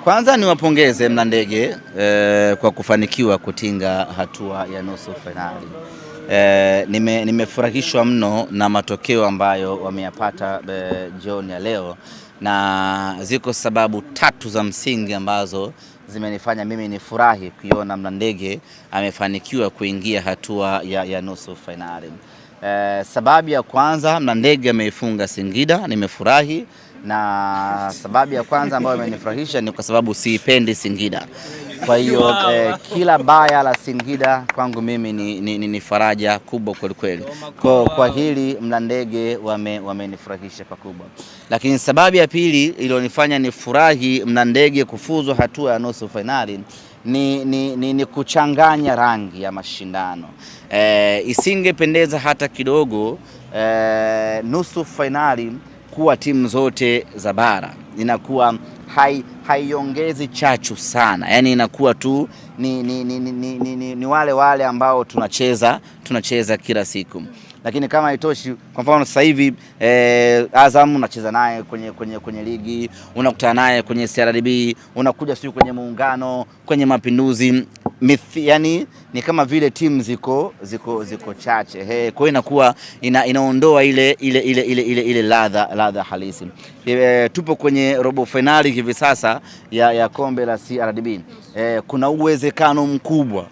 Kwanza niwapongeze Mlandege kwa kufanikiwa kutinga hatua ya nusu fainali. Nimefurahishwa mno na matokeo ambayo wameyapata jioni ya leo, na ziko sababu tatu za msingi ambazo zimenifanya mimi nifurahi kuiona Mlandege amefanikiwa kuingia hatua ya nusu fainali. Sababu ya kwanza, Mlandege ameifunga Singida, nimefurahi. Na sababu ya kwanza ambayo imenifurahisha ni kwa sababu siipendi Singida. Kwa hiyo kila baya la Singida kwangu mimi ni faraja kubwa kweli kweli. Kwa hili Mlandege wamenifurahisha pakubwa. Lakini sababu ya pili iliyonifanya nifurahi Mlandege kufuzu hatua ya nusu fainali ni kuchanganya rangi ya mashindano. Isingependeza hata kidogo nusu fainali kuwa timu zote za bara, inakuwa haiongezi chachu sana, yani inakuwa tu ni wale ambao tunacheza kila siku. Lakini kama haitoshi, kwa mfano sasa hivi Azam unacheza naye kwenye ligi, unakutana naye kwenye CRDB, unakuja sio kwenye Muungano, kwenye Mapinduzi, yani ni kama vile timu ziko chache. Kwa hiyo inakuwa inaondoa ile ladha halisi. Tupo kwenye robo finali hivi sasa ya kombe la CRDB. Kuna uwezekano mkubwa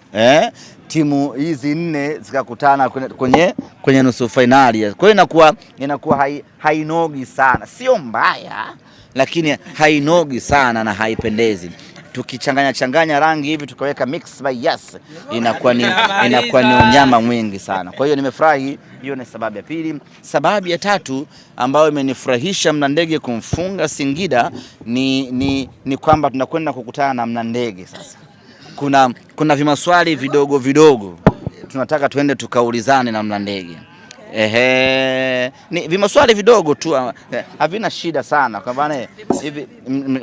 timu hizi nne zikakutana kwenye nusu finali. Kwa hiyo inakuwa hainogi sana, sio mbaya, lakini hainogi sana na haipendezi. Tukichanganya rangi hivi tukaweka mix by yes, inakuwa ni unyama mwingi sana. Kwa hiyo nimefurahi, hiyo ni sababu ya pili. Sababu ya tatu ambayo imenifurahisha Mlandege kumfunga Singida ni kwamba tunakwenda kukutana na Mlandege sasa. Kuna vimaswali vidogo tunataka tuende tukaulizane na Mlandege. Ni vimaswali vidogo tu, havina shida sana. Kwa maana hivi,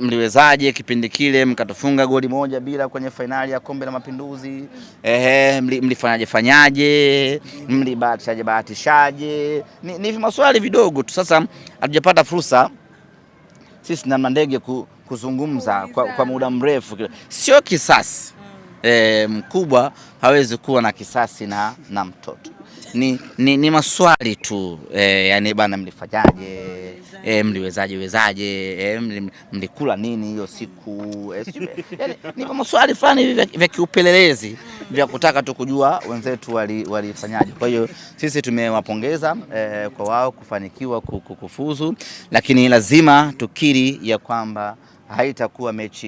mliwezaje kipindi kile mkatufunga goli 1-0 kwenye fainali ya kombe la Mapinduzi? Mlifanyaje? Mlibahatishaje? Ni vimaswali vidogo tu. Sasa hatujapata fursa sisi na Mlandege kuzungumza kwa muda mrefu. Sio kisasi. Mkubwa hawezi kuwa na kisasi na mtoto. Ni maswali tu, yani bana, mlifanyaje? Mliwezaje? Mlikula nini hiyo siku? Yani ni maswali fulani vya kiupelelezi vya kutaka tu kujua wenzetu walifanyaje. Kwa hiyo sisi tumewapongeza kwa wao kufanikiwa kufuzu, lakini lazima tukiri ya kwamba haitakuwa mechi